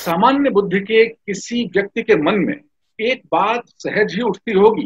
सामान्य बुद्धि के किसी व्यक्ति के मन में एक बात सहज ही उठती होगी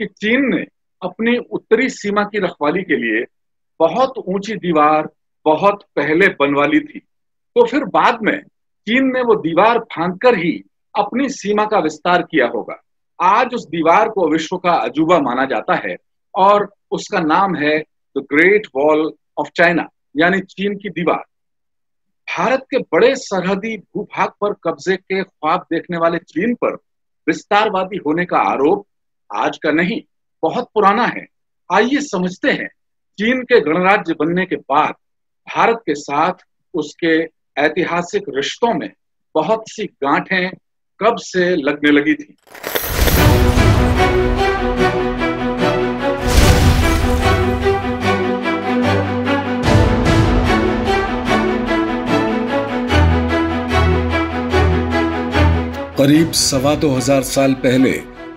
कि चीन ने अपनी उत्तरी सीमा की रखवाली के लिए बहुत ऊंची दीवार बहुत पहले बनवा ली थी। तो फिर बाद में चीन ने वो दीवार फांदकर ही अपनी सीमा का विस्तार किया होगा। आज उस दीवार को विश्व का अजूबा माना जाता है और उसका नाम है the great wall of China, यानी चीन की दीवार। भारत के बड़े सरहदी भूभाग पर कब्जे के ख्वाब देखने वाले चीन पर विस्तारवादी होने का आरोप आज का नहीं, बहुत पुराना है। आइए समझते हैं चीन के गणराज्य बनने के बाद भारत के साथ उसके ऐतिहासिक रिश्तों में बहुत सी गांठें कब से लगने लगी थी। करीब 2,200 साल पहले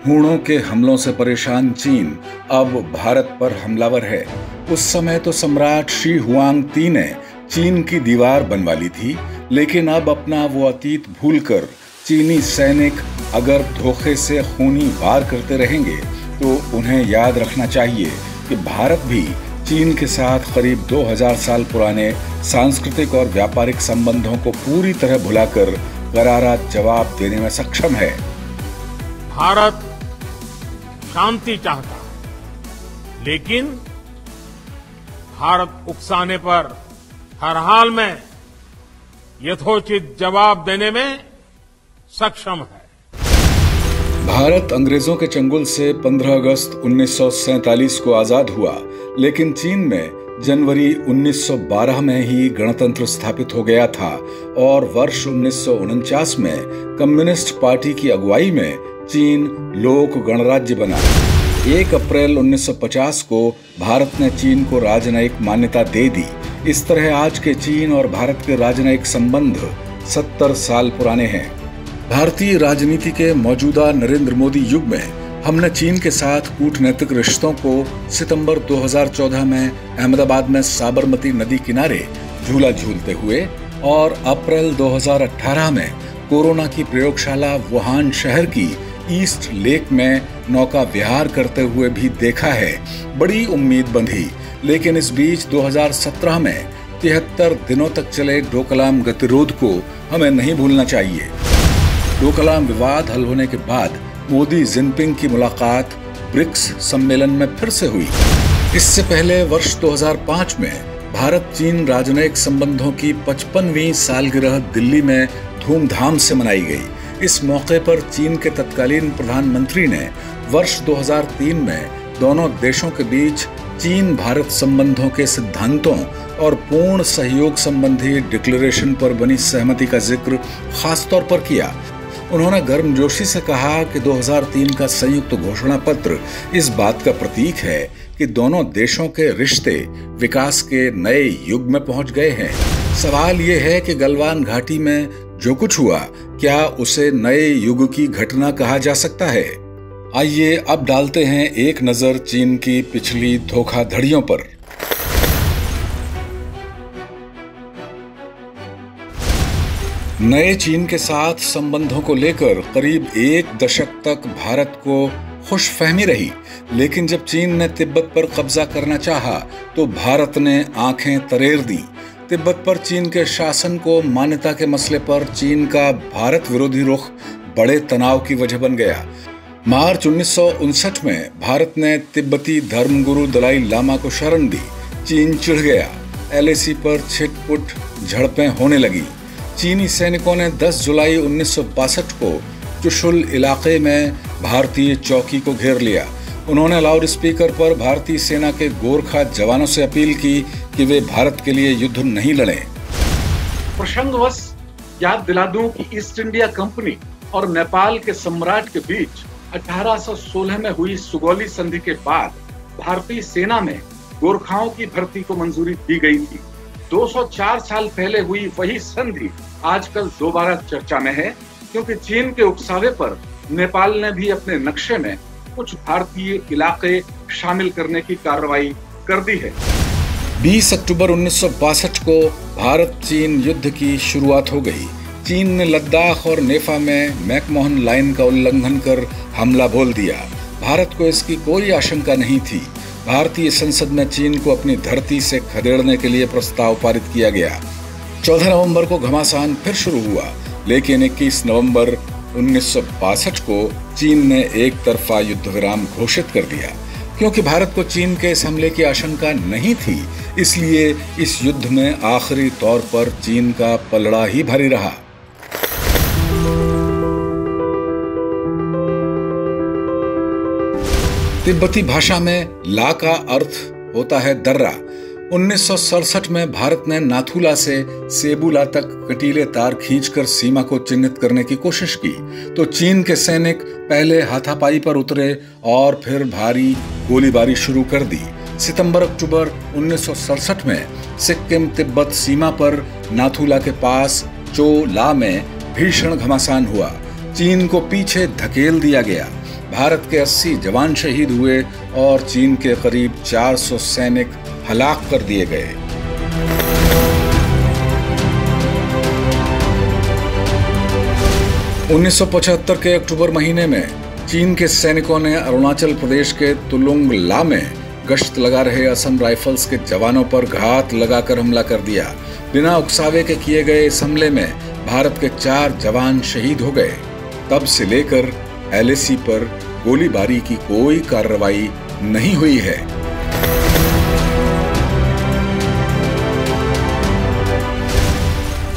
हूणों के हमलों से परेशान चीन अब भारत पर हमलावर है। उस समय तो सम्राट शी हुआंगती ने चीन की दीवार बनवा ली थी, लेकिन अब अपना वो अतीत भूलकर चीनी सैनिक अगर धोखे से खूनी वार करते रहेंगे तो उन्हें याद रखना चाहिए कि भारत भी चीन के साथ करीब 2000 साल पुराने सांस्कृतिक और व्यापारिक संबंधों को पूरी तरह भुलाकर करारा जवाब देने में सक्षम है। भारत शांति चाहता है, लेकिन भारत उकसाने पर हर हाल में यथोचित जवाब देने में सक्षम है। भारत अंग्रेजों के चंगुल से 15 अगस्त 1947 को आजाद हुआ, लेकिन चीन में जनवरी 1912 में ही गणतंत्र स्थापित हो गया था और वर्ष 1949 में कम्युनिस्ट पार्टी की अगुवाई में चीन लोक गणराज्य बना। 1 अप्रैल 1950 को भारत ने चीन को राजनयिक मान्यता दे दी। इस तरह आज के चीन और भारत के राजनयिक संबंध 70 साल पुराने हैं। भारतीय राजनीति के मौजूदा नरेंद्र मोदी युग में हमने चीन के साथ कूटनैतिक रिश्तों को सितंबर 2014 में अहमदाबाद में साबरमती नदी किनारे झूला झूलते हुए और अप्रैल 2018 में कोरोना की प्रयोगशाला वुहान शहर की ईस्ट लेक में नौका विहार करते हुए भी देखा है। बड़ी उम्मीद बंधी, लेकिन इस बीच 2017 में 73 दिनों तक चले डोकलाम गतिरोध को हमें नहीं भूलना चाहिए। डोकलाम विवाद हल होने के बाद मोदी जिनपिंग की मुलाकात ब्रिक्स सम्मेलन में फिर से हुई। इससे पहले वर्ष 2005 में भारत चीन राजनयिक संबंधों की 55वीं सालगिरह दिल्ली में धूमधाम से मनाई गई। इस मौके पर चीन के तत्कालीन प्रधानमंत्री ने वर्ष 2003 में दोनों देशों के बीच चीन भारत संबंधों के सिद्धांतों और पूर्ण सहयोग संबंधी डिक्लेरेशन पर बनी सहमति का जिक्र खास तौर पर किया। उन्होंने गर्मजोशी से कहा कि 2003 का संयुक्त घोषणा पत्र इस बात का प्रतीक है कि दोनों देशों के रिश्ते विकास के नए युग में पहुंच गए हैं। सवाल ये है कि गलवान घाटी में जो कुछ हुआ, क्या उसे नए युग की घटना कहा जा सकता है? आइए अब डालते हैं एक नजर चीन की पिछली धोखाधड़ियों पर। नए चीन के साथ संबंधों को लेकर करीब 1 दशक तक भारत को खुशफहमी रही, लेकिन जब चीन ने तिब्बत पर कब्जा करना चाहा तो भारत ने आंखें तरेर दी। तिब्बत पर चीन के शासन को मान्यता के मसले पर चीन का भारत विरोधी रुख बड़े तनाव की वजह बन गया। मार्च 1959 में भारत ने तिब्बती धर्मगुरु दलाई लामा को शरण दी। चीन चिढ़ गया। LAC पर छिटपुट झड़पें होने लगी। चीनी सैनिकों ने 10 जुलाई 1962 को चुशुल इलाके में भारतीय चौकी को घेर लिया। उन्होंने लाउड स्पीकर पर भारतीय सेना के गोरखा जवानों से अपील की कि वे भारत के लिए युद्ध नहीं लड़ें। प्रसंगवश याद दिला दूं कि ईस्ट इंडिया कंपनी और नेपाल के सम्राट के बीच 1816 में हुई सुगौली संधि के बाद भारतीय सेना में गोरखाओं की भर्ती को मंजूरी दी गई थी। 204 साल पहले हुई वही संधि आजकल दोबारा चर्चा में है, क्योंकि चीन के उकसावे पर नेपाल ने भी अपने नक्शे में कुछ भारतीय इलाके शामिल करने की कार्रवाई कर दी है। 20 अक्टूबर 1962 को भारत चीन युद्ध की शुरुआत हो गई। चीन ने लद्दाख और नेफा में मैकमोहन लाइन का उल्लंघन कर हमला बोल दिया। भारत को इसकी कोई आशंका नहीं थी। भारतीय संसद में चीन को अपनी धरती से खदेड़ने के लिए प्रस्ताव पारित किया गया। 14 नवंबर को घमासान फिर शुरू हुआ, लेकिन 21 नवंबर 1962 को चीन ने एक तरफा युद्ध विराम घोषित कर दिया। क्योंकि भारत को चीन के इस हमले की आशंका नहीं थी, इसलिए इस युद्ध में आखिरी तौर पर चीन का पलड़ा ही भारी रहा। तिब्बती भाषा में ला का अर्थ होता है दर्रा। 1967 में भारत ने नाथुला से सेबुला तक कटीले तार खींचकर सीमा को चिन्हित करने की कोशिश की, तो चीन के सैनिक पहले हाथापाई पर उतरे और फिर भारी गोलीबारी शुरू कर दी। सितंबर-अक्टूबर 1967 में सिक्किम तिब्बत सीमा पर नाथुला के पास चो ला में भीषण घमासान हुआ। चीन को पीछे धकेल दिया गया। भारत के 80 जवान शहीद हुए और चीन के करीब 400 सैनिक हलाक कर दिए गए। उन्नीस के अक्टूबर महीने में चीन के सैनिकों ने अरुणाचल प्रदेश के तुलुंग ला में गश्त लगा रहे असम राइफल्स के जवानों पर घात लगाकर हमला कर दिया। बिना उकसावे के किए गए इस हमले में भारत के 4 जवान शहीद हो गए। तब से लेकर LAC पर गोलीबारी की कोई कार्रवाई नहीं हुई है।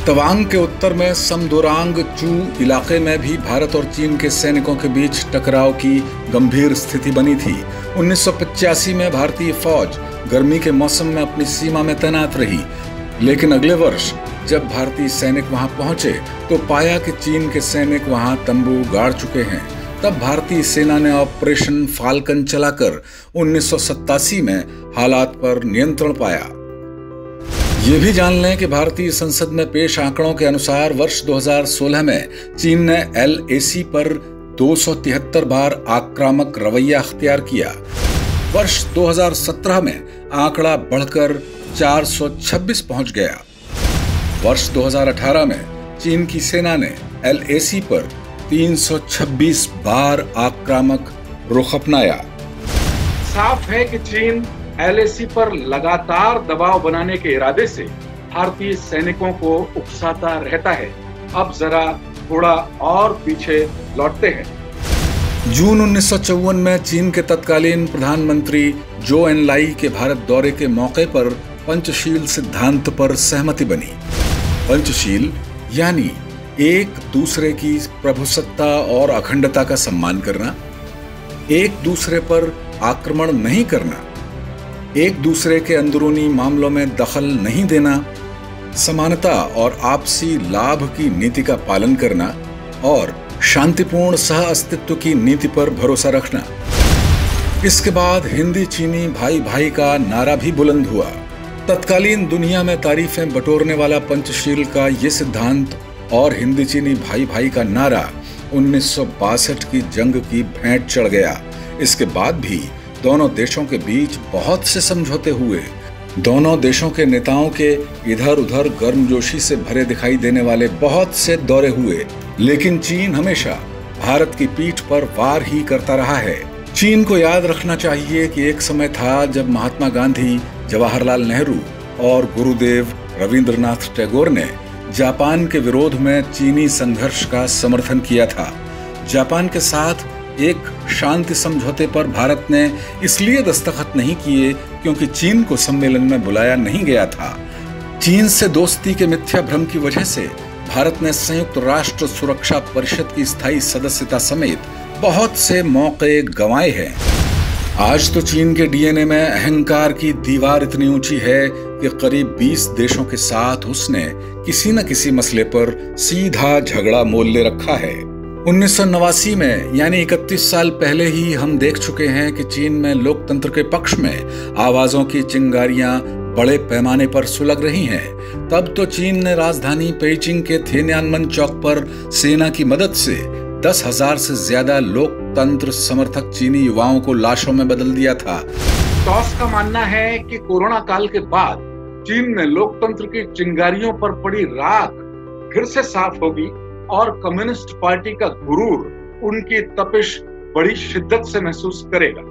तवांग के उत्तर में समदोरांग चू इलाके में भी भारत और चीन के सैनिकों के बीच टकराव की गंभीर स्थिति बनी थी। 1985 में भारतीय फौज गर्मी के मौसम में अपनी सीमा में तैनात रही, लेकिन अगले वर्ष जब भारतीय सैनिक वहां पहुंचे तो पाया कि चीन के सैनिक वहां तंबू गाड़ चुके हैं। तब भारतीय सेना ने ऑपरेशन फाल्कन चलाकर 1987 में हालात पर नियंत्रण पाया। ये भी जान लें कि भारतीय संसद में पेश आंकड़ों के अनुसार वर्ष 2016 में चीन ने LAC पर 273 बार आक्रामक रवैया अख्तियार किया। वर्ष 2017 में आंकड़ा बढ़कर 426 पहुंच गया। वर्ष 2018 में चीन की सेना ने LAC पर 326 बार आक्रामक रुख अपनाया। साफ है कि चीन LAC पर लगातार दबाव बनाने के इरादे से भारतीय सैनिकों को उकसाता रहता है। अब जरा थोड़ा और पीछे लौटते हैं। जून 1954 में चीन के तत्कालीन प्रधानमंत्री जो एनलाई के भारत दौरे के मौके पर पंचशील सिद्धांत पर सहमति बनी। पंचशील यानी एक दूसरे की प्रभुसत्ता और अखंडता का सम्मान करना, एक दूसरे पर आक्रमण नहीं करना, एक दूसरे के अंदरूनी मामलों में दखल नहीं देना, समानता और आपसी लाभ की नीति का पालन करना और शांतिपूर्ण सह अस्तित्व की नीति पर भरोसा रखना। इसके बाद हिंदी चीनी भाई भाई का नारा भी बुलंद हुआ। तत्कालीन दुनिया में तारीफें बटोरने वाला पंचशील का ये सिद्धांत और हिंदी चीनी भाई भाई का नारा 1962 की जंग की भेंट चढ़ गया। इसके बाद भी दोनों देशों के बीच बहुत से समझौते हुए। दोनों देशों के नेताओं के इधर उधर गर्मजोशी से भरे दिखाई देने वाले बहुत से दौरे हुए, लेकिन चीन हमेशा भारत की पीठ पर वार ही करता रहा है। चीन को याद रखना चाहिए कि एक समय था जब महात्मा गांधी, जवाहरलाल नेहरू और गुरुदेव रविंद्रनाथ टैगोर ने जापान के विरोध में चीनी संघर्ष का समर्थन किया था। जापान के साथ एक शांति समझौते पर भारत ने इसलिए दस्तखत नहीं किए क्योंकि चीन को सम्मेलन में बुलाया नहीं गया था। चीन से दोस्ती के मिथ्या भ्रम की वजह से भारत ने संयुक्त राष्ट्र सुरक्षा परिषद की स्थायी सदस्यता समेत बहुत से मौके गंवाए हैं। आज तो चीन के डीएनए में अहंकार की दीवार इतनी ऊंची है कि करीब 20 देशों के साथ उसने किसी न किसी मसले पर सीधा झगड़ा मोल ले रखा है। 1989 में यानी 31 साल पहले ही हम देख चुके हैं कि चीन में लोकतंत्र के पक्ष में आवाजों की चिंगारियां बड़े पैमाने पर सुलग रही हैं। तब तो चीन ने राजधानी पेइचिंग के थिएनयानमेन चौक पर सेना की मदद से 10,000 से ज्यादा लोकतंत्र समर्थक चीनी युवाओं को लाशों में बदल दिया था। टॉस का मानना है कि कोरोना काल के बाद चीन ने लोकतंत्र की चिंगारियों पर पड़ी राख फिर से साफ होगी और कम्युनिस्ट पार्टी का गुरूर उनकी तपिश बड़ी शिद्दत से महसूस करेगा।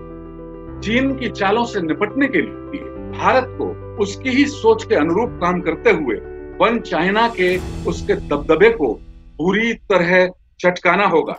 चीन की चालों से निपटने के लिए भारत को उसकी ही सोच के अनुरूप काम करते हुए वन चाइना के उसके दबदबे को पूरी तरह चटकाना होगा।